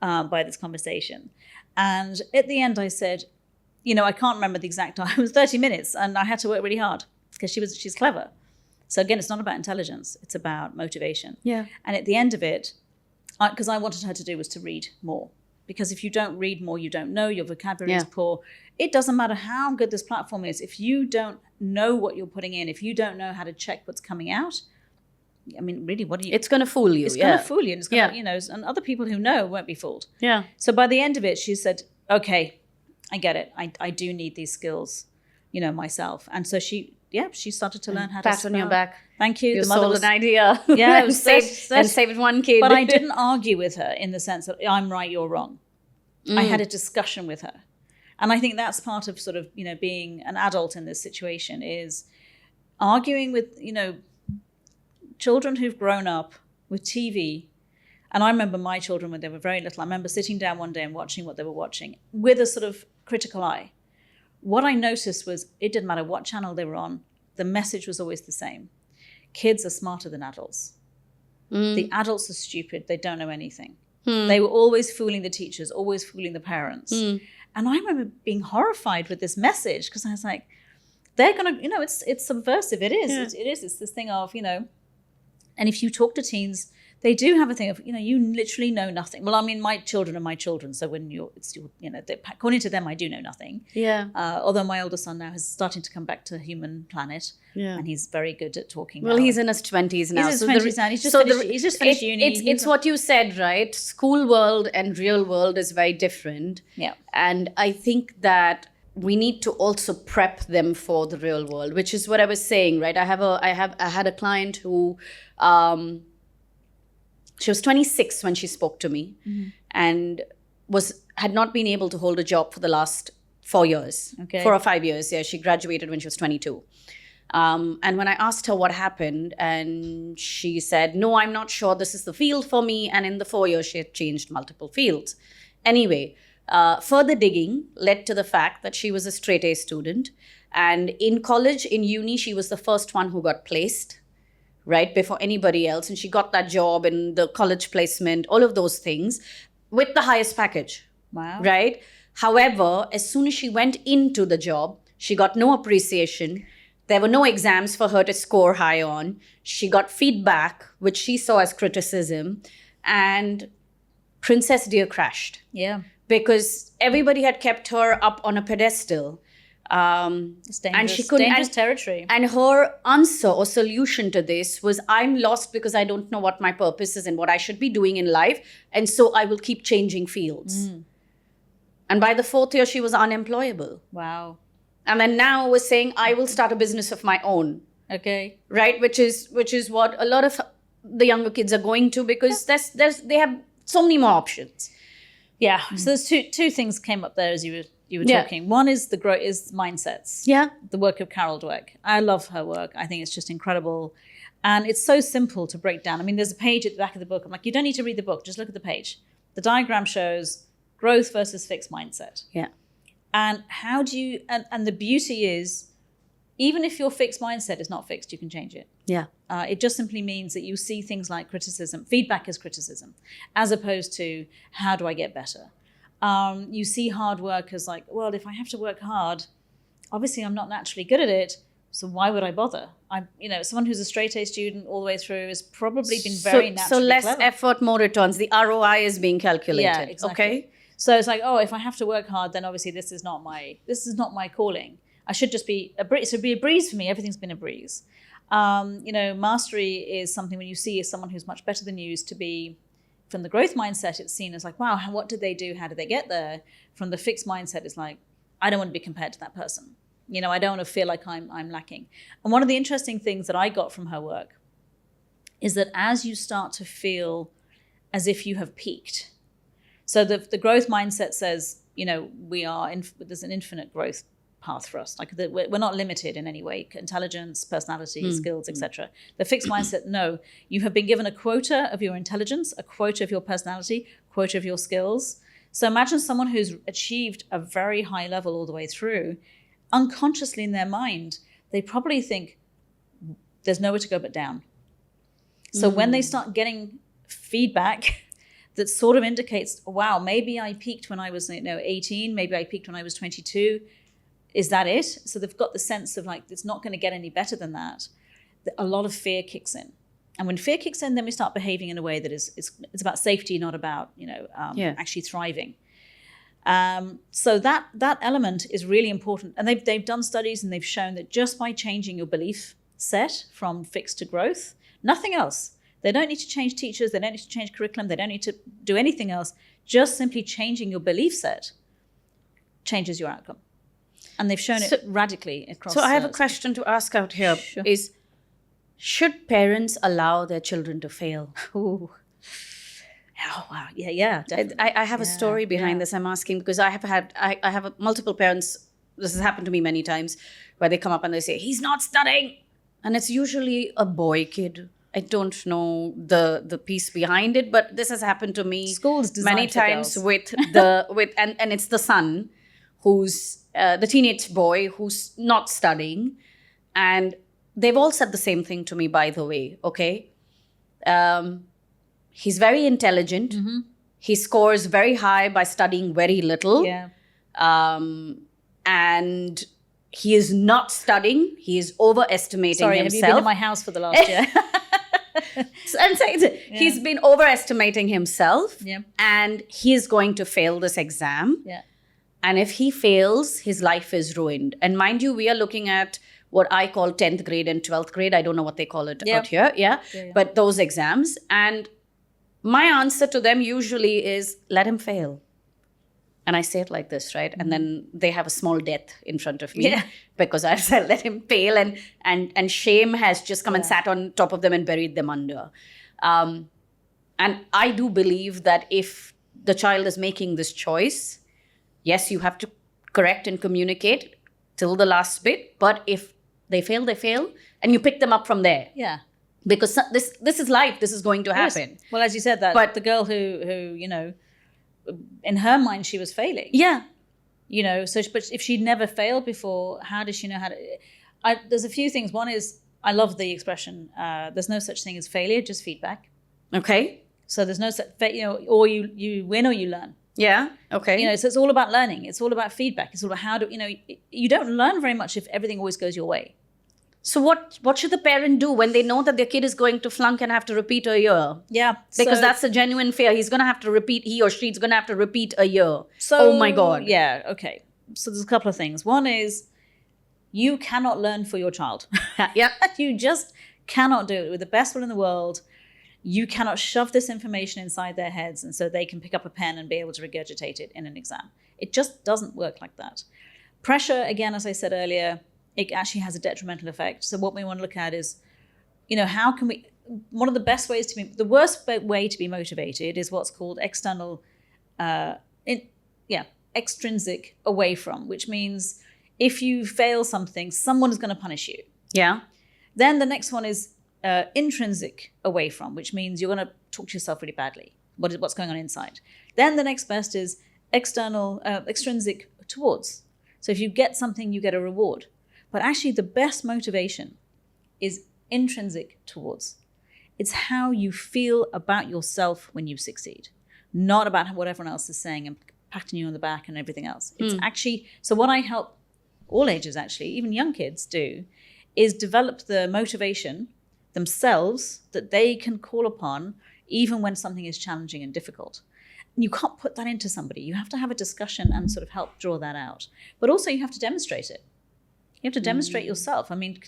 by this conversation. And at the end I said, I can't remember the exact time. It was 30 minutes and I had to work really hard because she's clever. So again, it's not about intelligence, it's about motivation. Yeah. And at the end of it, because I wanted her to do was to read more. Because if you don't read more, you don't know, your vocabulary is poor. It doesn't matter how good this platform is. If you don't know what you're putting in, if you don't know how to check what's coming out, I mean, really, what do you... It's going to fool you. It's going to fool you. And it's going to, and other people who know won't be fooled. Yeah. So by the end of it, she said, okay, I get it. I do need these skills, myself. And so she started to learn how to pat on your back. Thank you. You sold an idea. Yeah. It was saved one kid. But I didn't argue with her in the sense that I'm right, you're wrong. I had a discussion with her. And I think that's part of sort of, being an adult in this situation is arguing with, children who've grown up with TV. And I remember my children when they were very little. I remember sitting down one day and watching what they were watching with a sort of critical eye. What I noticed was it didn't matter what channel they were on. The message was always the same. Kids are smarter than adults. The adults are stupid. They don't know anything. They were always fooling the teachers, always fooling the parents. And I remember being horrified with this message because I was like, they're going to, it's subversive. It is. Yeah. It is. It's this thing of, and if you talk to teens, they do have a thing of, you literally know nothing. Well, I mean, my children are my children. So when according to them, I do know nothing. Yeah. Although my older son now is starting to come back to human planet. Yeah. And he's very good at talking. Well, now. he's in his 20s now. He's in his 20s now. He's just finished uni. It's what you said, right? School world and real world is very different. Yeah. And I think that we need to also prep them for the real world, which is what I was saying, right? I had a client who, she was 26 when she spoke to me and had not been able to hold a job for the last 4 years. Okay. 4 or 5 years. Yeah, she graduated when she was 22. And when I asked her what happened, and she said, no, I'm not sure this is the field for me. And in the 4 years, she had changed multiple fields. Anyway, further digging led to the fact that she was a straight A student. And in college, in uni, she was the first one who got placed, right, before anybody else. And she got that job in the college placement, all of those things with the highest package. Wow. Right? However, as soon as she went into the job, she got no appreciation. There were no exams for her to score high on. She got feedback, which she saw as criticism. And Princess Dear crashed. Yeah. Because everybody had kept her up on a pedestal. It's dangerous, and she couldn't, dangerous territory. And her answer or solution to this was, I'm lost because I don't know what my purpose is and what I should be doing in life. And so I will keep changing fields. And by the 4th year, she was unemployable. Wow. And then now was saying, I will start a business of my own. Okay. Right? Which is what a lot of the younger kids are going to, because they have so many more options. Yeah. So there's two things came up there as you were talking. One is is mindsets. Yeah. The work of Carol Dweck. I love her work. I think it's just incredible. And it's so simple to break down. I mean, there's a page at the back of the book. I'm like, you don't need to read the book. Just look at the page. The diagram shows growth versus fixed mindset. Yeah. And how do you, and the beauty is, even if your fixed mindset is not fixed, you can change it. Yeah. It just simply means that you see things like criticism, feedback as criticism, as opposed to how do I get better? You see hard work as like, well, if I have to work hard, obviously I'm not naturally good at it, so why would I bother? Someone who's a straight A student all the way through has probably been very naturally So less clever. effort, more returns. The ROI is being calculated. Yeah, exactly. Okay. So it's like, oh, if I have to work hard, then obviously this is not my calling. I should just be a breeze. So it'd be a breeze for me. Everything's been a breeze. Mastery is something when you see someone who's much better than you is to be, from the growth mindset, it's seen as like, wow, what did they do? How did they get there? From the fixed mindset, it's like, I don't want to be compared to that person. I don't want to feel like I'm lacking. And one of the interesting things that I got from her work is that as you start to feel as if you have peaked, so the growth mindset says, there's an infinite growth path for us. Like we're not limited in any way, intelligence, personality, skills, etc. The fixed mindset, no, you have been given a quota of your intelligence, a quota of your personality, quota of your skills. So imagine someone who's achieved a very high level all the way through, unconsciously in their mind, they probably think there's nowhere to go but down. So when they start getting feedback that sort of indicates, wow, maybe I peaked when I was 18, maybe I peaked when I was 22. Is that it? So they've got the sense of like, it's not going to get any better than that. A lot of fear kicks in. And when fear kicks in, then we start behaving in a way that it's about safety, not about, actually thriving. So that element is really important. And they've done studies and they've shown that just by changing your belief set from fixed to growth, nothing else. They don't need to change teachers. They don't need to change curriculum. They don't need to do anything else. Just simply changing your belief set changes your outcome. And they've shown it radically across. So I have a question to ask out here. Sure. Is, should parents allow their children to fail? Ooh. Oh, wow. Yeah, definitely. I have a story behind this. I'm asking because I have multiple parents. This has happened to me many times where they come up and they say, he's not studying. And it's usually a boy kid. I don't know the piece behind it, but this has happened to me School's designed many for times girls. and it's the son who's the teenage boy who's not studying. And they've all said the same thing to me, by the way, okay? He's very intelligent. Mm-hmm. He scores very high by studying very little. Yeah. And he is not studying. He is overestimating Sorry, himself. have you been in my house for the last year? I'm saying he's been overestimating himself. Yeah. And he is going to fail this exam. Yeah. And if he fails, his life is ruined. And mind you, we are looking at what I call 10th grade and 12th grade. I don't know what they call it out here. Yeah. But those exams. And my answer to them usually is, let him fail. And I say it like this, right? And then they have a small death in front of me because I've said, let him fail. And shame has just come and sat on top of them and buried them under. And I do believe that if the child is making this choice, yes, you have to correct and communicate till the last bit. But if they fail, they fail. And you pick them up from there. Yeah. Because this is life. This is going to happen. Yes. Well, as you said, that, but the girl who in her mind, she was failing. Yeah. But if she'd never failed before, how does she know how to... there's a few things. One is, I love the expression, there's no such thing as failure, just feedback. Okay. So there's no such, or you win or you learn. Yeah. Okay. So it's all about learning. It's all about feedback. It's all about how you don't learn very much if everything always goes your way. So what should the parent do when they know that their kid is going to flunk and have to repeat a year? Yeah. Because that's a genuine fear. He's going to have to repeat, he or she's going to have to repeat a year. So, oh my God. Yeah, okay. So there's a couple of things. One is, you cannot learn for your child. Yeah. You just cannot do it. With the best will in the world, you cannot shove this information inside their heads and so they can pick up a pen and be able to regurgitate it in an exam. It just doesn't work like that. Pressure, again, as I said earlier, it actually has a detrimental effect. So what we want to look at is, how can we, one of the best ways the worst way to be motivated is what's called extrinsic away from, which means if you fail something, someone is going to punish you. Yeah. Then the next one is intrinsic away from, which means you're going to talk to yourself really badly. What's going on inside. Then the next best is extrinsic towards. So if you get something, you get a reward. But actually, the best motivation is intrinsic towards. It's how you feel about yourself when you succeed, not about what everyone else is saying and patting you on the back and everything else. It's actually, so what I help all ages actually, even young kids do, is develop the motivation themselves that they can call upon even when something is challenging and difficult. And you can't put that into somebody. You have to have a discussion and sort of help draw that out. But also you have to demonstrate it. You have to demonstrate yourself. I mean,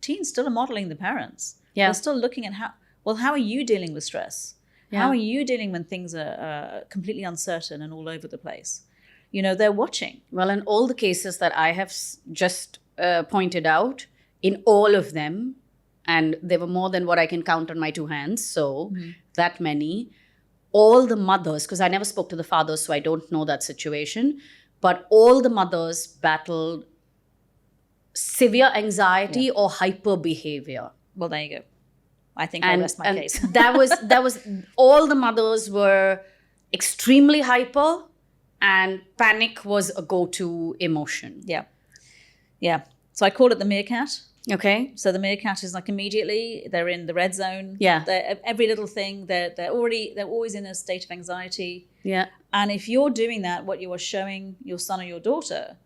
teens still are modeling the parents. Yeah. They're still looking at how are you dealing with stress? Yeah. How are you dealing when things are completely uncertain and all over the place? They're watching. Well, in all the cases that I have just pointed out, in all of them, and there were more than what I can count on my two hands, so that many, all the mothers, because I never spoke to the fathers, so I don't know that situation, but all the mothers battled severe anxiety or hyper behavior. Well, there you go. I think I rest my case. that was all the mothers were extremely hyper, and panic was a go-to emotion. Yeah. Yeah. So I call it the meerkat. Okay. So the meerkat is like immediately they're in the red zone. Yeah. Every little thing, they're always in a state of anxiety. Yeah. And if you're doing that, what you are showing your son or your daughter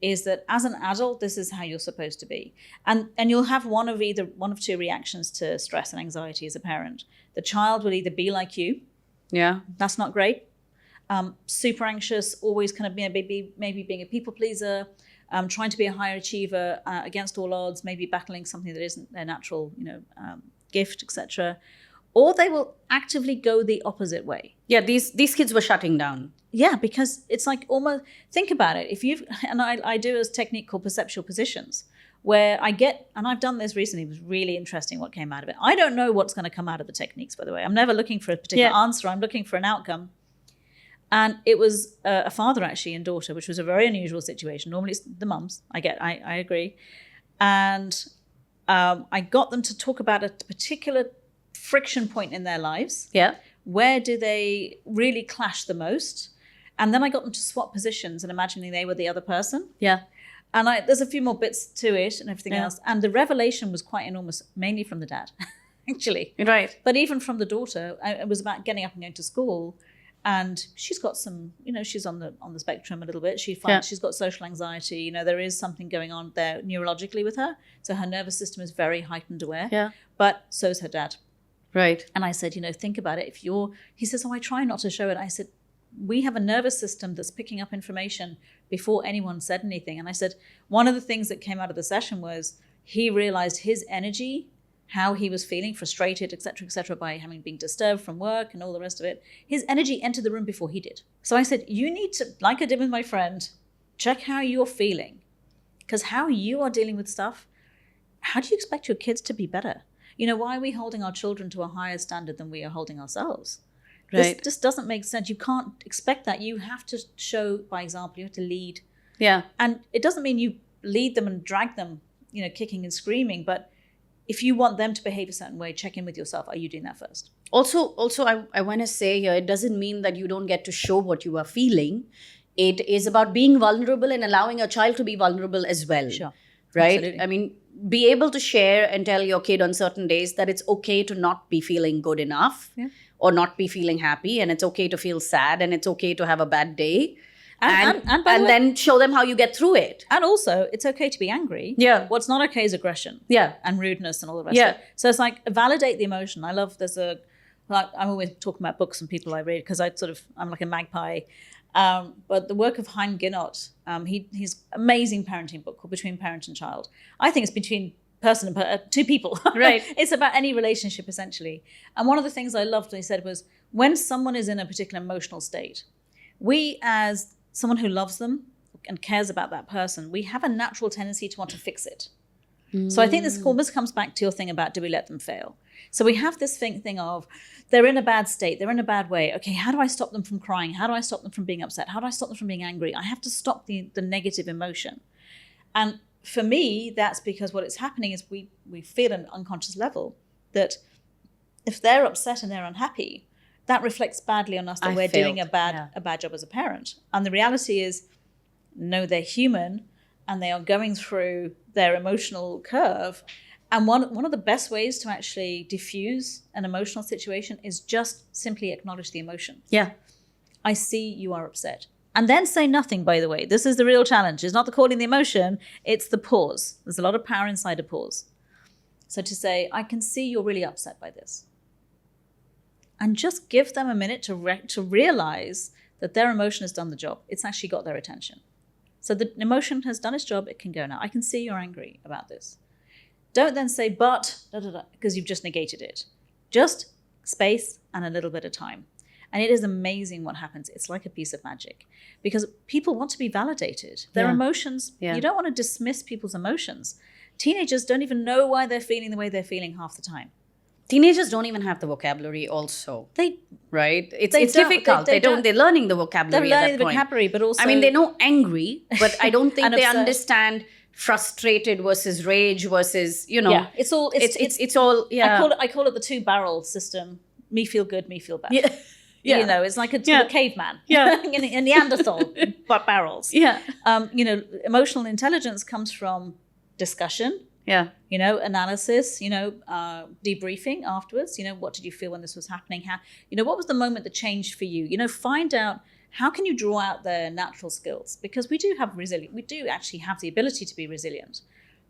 is that as an adult, this is how you're supposed to be. And you'll have one of two reactions to stress and anxiety as a parent. The child will either be like you. Yeah. That's not great. Super anxious, always kind of maybe being a people pleaser, trying to be a higher achiever against all odds, maybe battling something that isn't their natural, gift, etc. Or they will actively go the opposite way. Yeah, these kids were shutting down. Yeah, because it's like almost, think about it. And I do a technique called perceptual positions. where I get, and I've done this recently, it was really interesting what came out of it. I don't know what's going to come out of the techniques, by the way. I'm never looking for a particular answer. I'm looking for an outcome. And it was a father actually and daughter, which was a very unusual situation. Normally it's the mums. I agree. And I got them to talk about a particular friction point in their lives. Yeah. Where do they really clash the most? And then I got them to swap positions and imagining they were the other person. Yeah. And there's a few more bits to it and everything else. And the revelation was quite enormous, mainly from the dad, actually. Right. But even from the daughter, it was about getting up and going to school. And she's got some, she's on the spectrum a little bit. She finds she's got social anxiety. There is something going on there neurologically with her. So her nervous system is very heightened aware. Yeah. But so is her dad. Right. And I said, think about it. He says, I try not to show it. I said, we have a nervous system that's picking up information before anyone said anything. And I said, one of the things that came out of the session was he realized his energy, how he was feeling, frustrated, et cetera, by having been disturbed from work and all the rest of it. His energy entered the room before he did. So I said, you need to, like I did with my friend, check how you're feeling. Because how you are dealing with stuff, how do you expect your kids to be better? Why are we holding our children to a higher standard than we are holding ourselves? Right. This doesn't make sense. You can't expect that. You have to show by example. You have to lead. Yeah. And it doesn't mean you lead them and drag them, kicking and screaming, but if you want them to behave a certain way, check in with yourself. Are you doing that first? Also, I want to say here, it doesn't mean that you don't get to show what you are feeling. It is about being vulnerable and allowing your child to be vulnerable as well. Sure. Right? Absolutely. I mean, be able to share and tell your kid on certain days that it's okay to not be feeling good enough or not be feeling happy, and it's okay to feel sad, and it's okay to have a bad day. And then show them how you get through it. And also, it's okay to be angry. Yeah. What's not okay is aggression. Yeah. And rudeness and all the rest of it. So it's like validate the emotion. I love, I'm always talking about books and people I read because I'm like a magpie. But the work of Hein Ginott, he's amazing parenting book called Between Parent and Child. I think it's between person and two people. Right. It's about any relationship essentially. And one of the things I loved what he said was when someone is in a particular emotional state, we as someone who loves them and cares about that person, we have a natural tendency to want to fix it. So I think this almost comes back to your thing about do we let them fail? So we have this thing of they're in a bad state, they're in a bad way. Okay, how do I stop them from crying? How do I stop them from being upset? How do I stop them from being angry? I have to stop the negative emotion. And for me, that's because what is happening is we feel at an unconscious level that if they're upset and they're unhappy, that reflects badly on us that we're doing a bad job as a parent. And the reality is, no, they're human and they are going through their emotional curve. And one of the best ways to actually diffuse an emotional situation is just simply acknowledge the emotion. Yeah. I see you are upset. And then say nothing, by the way. This is the real challenge. It's not the calling the emotion, it's the pause. There's a lot of power inside a pause. So to say, I can see you're really upset by this. And just give them a minute to realize that their emotion has done the job. It's actually got their attention. So the emotion has done its job. It can go now. I can see you're angry about this. Don't then say, but, because you've just negated it. Just space and a little bit of time. And it is amazing what happens. It's like a piece of magic because people want to be validated. Their emotions, you don't want to dismiss people's emotions. Teenagers don't even know why they're feeling the way they're feeling half the time. Teenagers don't even have the vocabulary also. Right? It's difficult. They're learning the vocabulary they're at learning that the vocabulary, but also... I mean, they know angry, but I don't think they upset. Understand frustrated versus rage versus, Yeah, it's all... I call it the two-barrel system. Me feel good, me feel bad. Yeah. Yeah. It's like a caveman. Yeah. in Neanderthal, but barrels. Yeah. Emotional intelligence comes from discussion. Yeah. Analysis, debriefing afterwards. What did you feel when this was happening? How, what was the moment that changed for you? Find out how can you draw out their natural skills? Because we do actually have the ability to be resilient,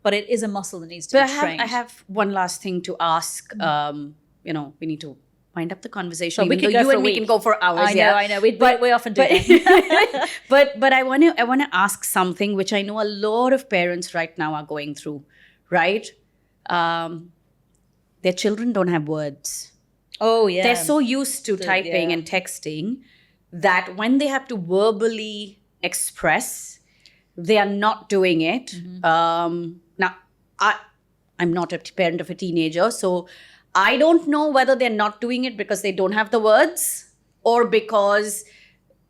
but it is a muscle that needs to be trained. I have one last thing to ask. We need to wind up the conversation. So we can go for hours. I know. We often do that. But I want to ask something which I know a lot of parents right now are going through. Right? Their children don't have words. Oh, yeah. They're so used to typing and texting that when they have to verbally express, they are not doing it. Mm-hmm. Now, I'm not a parent of a teenager, so I don't know whether they're not doing it because they don't have the words or because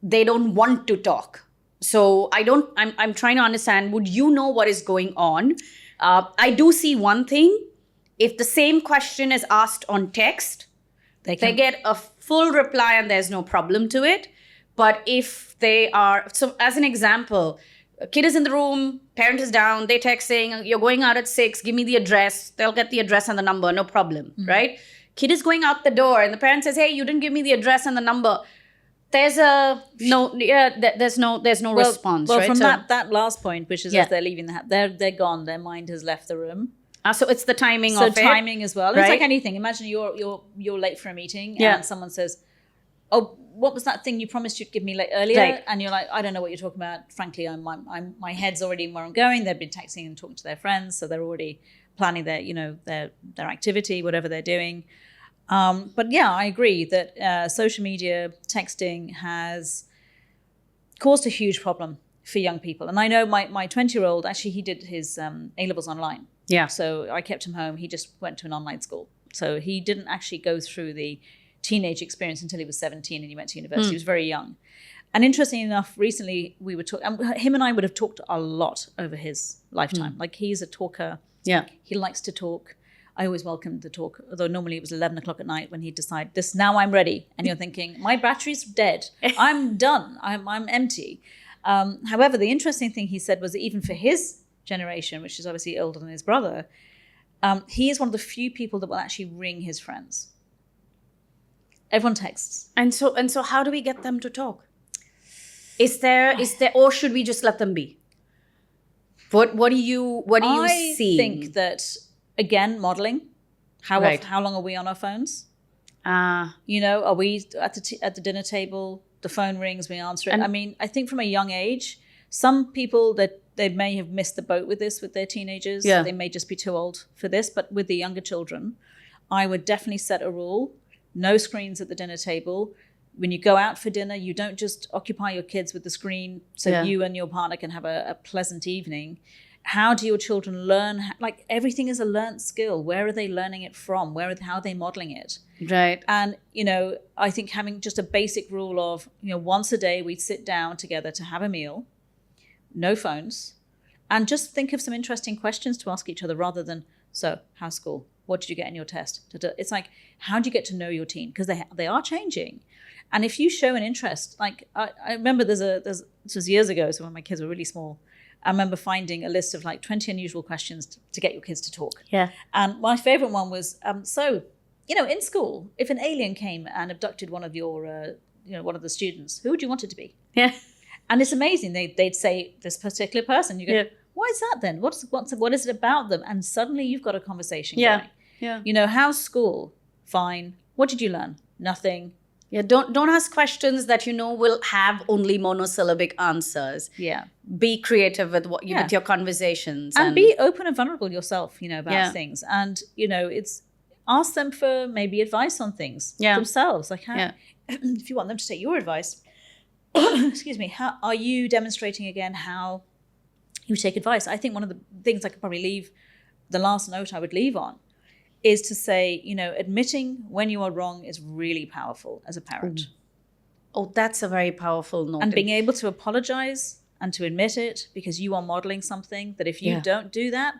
they don't want to talk. So I'm trying to understand, would you know what is going on? I do see one thing. If the same question is asked on text, they get a full reply and there's no problem to it. But if they are, so as an example, a kid is in the room, parent is down, they're texting, you're going out at 6, give me the address. They'll get the address and the number, no problem, right? Kid is going out the door and the parent says, hey, you didn't give me the address and the number. There's no response, well, right? From that last point, which is as they're leaving the house, they're gone. Their mind has left the room. So it's the timing of it. So timing as well. Right? It's like anything. Imagine you're late for a meeting and someone says, oh, what was that thing you promised you'd give me earlier? Right. And you're like, I don't know what you're talking about. Frankly, my head's already in where I'm going. They've been texting and talking to their friends, so they're already planning their activity, whatever they're doing. But yeah, I agree that social media texting has caused a huge problem for young people. And I know my 20-year-old, actually, he did his A-levels online. Yeah. So I kept him home. He just went to an online school. So he didn't actually go through the teenage experience until he was 17 and he went to university. He was very young. And interestingly enough, recently we were talking, him and I would have talked a lot over his lifetime. Like, he's a talker. Yeah. He likes to talk. I always welcomed the talk, although normally it was 11 o'clock at night when he'd decide, now I'm ready. And you're thinking, my battery's dead. I'm done. I'm empty. However, the interesting thing he said was that even for his generation, which is obviously older than his brother, he is one of the few people that will actually ring his friends. Everyone texts. And so how do we get them to talk? Is there, or should we just let them be? What do you see? I think that, again, modeling. How long are we on our phones? Are we at the dinner table? The phone rings, we answer it. I mean, I think from a young age, some people that they may have missed the boat with this with their teenagers. Yeah. They may just be too old for this. But with the younger children, I would definitely set a rule: no screens at the dinner table. When you go out for dinner, you don't just occupy your kids with the screen so you and your partner can have a pleasant evening. How do your children learn? Like, everything is a learned skill. Where are they learning it from? How are they modeling it? Right. And, I think having just a basic rule of, once a day we'd sit down together to have a meal, no phones, and just think of some interesting questions to ask each other rather than, so, how's school? What did you get in your test? It's like, how do you get to know your teen? Because they are changing. And if you show an interest, like, I remember this was years ago, so when my kids were really small, I remember finding a list of 20 unusual questions to get your kids to talk. Yeah. And my favorite one was, in school, if an alien came and abducted one of your, one of the students, who would you want it to be? Yeah. And it's amazing. They'd say this particular person. You go, why is that then? What is it about them? And suddenly you've got a conversation going. Yeah. How's school? Fine. What did you learn? Nothing. Yeah, don't ask questions that will have only monosyllabic answers. Yeah. Be creative with with your conversations. And be open and vulnerable yourself, about things. And, it's ask them for maybe advice on things themselves. Like, how, if you want them to take your advice, excuse me, how are you demonstrating again how you take advice? I think one of the things I could probably leave, the last note I would leave on, is to say, admitting when you are wrong is really powerful as a parent. Oh, that's a very powerful note. And being able to apologize and to admit it, because you are modeling something that if you don't do that,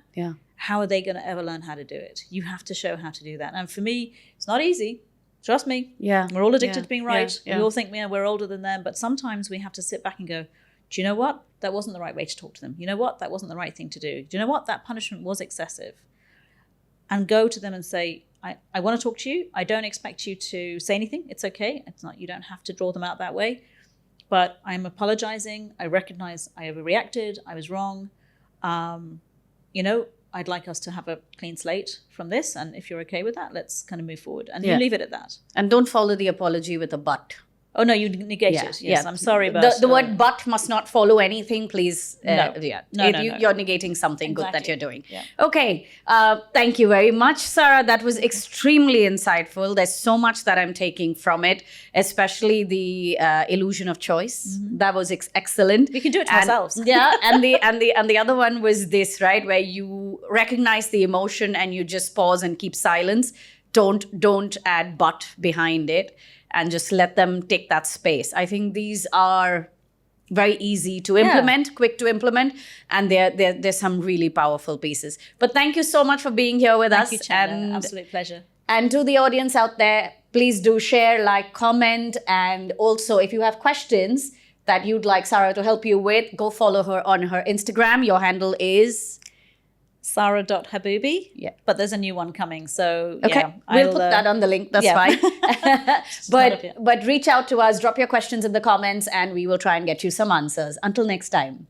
how are they going to ever learn how to do it? You have to show how to do that. And for me, it's not easy. Trust me. Yeah. We're all addicted to being right. We all think we're older than them. But sometimes we have to sit back and go, do you know what? That wasn't the right way to talk to them. You know what? That wasn't the right thing to do. Do you know what? That punishment was excessive. And go to them and say, I want to talk to you. I don't expect you to say anything. It's okay. It's not, you don't have to draw them out that way. But I'm apologizing. I recognize I overreacted. I was wrong. I'd like us to have a clean slate from this. And if you're okay with that, let's kind of move forward. And you leave it at that. And don't follow the apology with a but. Oh, no, you negate it. Yes, I'm sorry, but... The word but must not follow anything, please. No. You're negating something good that Exactly. you're doing. Yeah. Okay. Thank you very much, Sara. That was extremely insightful. There's so much that I'm taking from it, especially the illusion of choice. That was excellent. We can do it to ourselves. Yeah, and the other one was this, right, where you recognize the emotion and you just pause and keep silence. Don't add but behind it, and just let them take that space. I think these are very easy to implement, quick to implement, and there's some really powerful pieces. But thank you so much for being here with us. Thank you, Chetna. Absolute pleasure. And to the audience out there, please do share, like, comment, and also if you have questions that you'd like Sara to help you with, go follow her on her Instagram. Your handle is... Sara.Haboubi. Yeah. But there's a new one coming. So, okay, yeah. we'll put that on the link. That's fine. But reach out to us, drop your questions in the comments, and we will try and get you some answers. Until next time.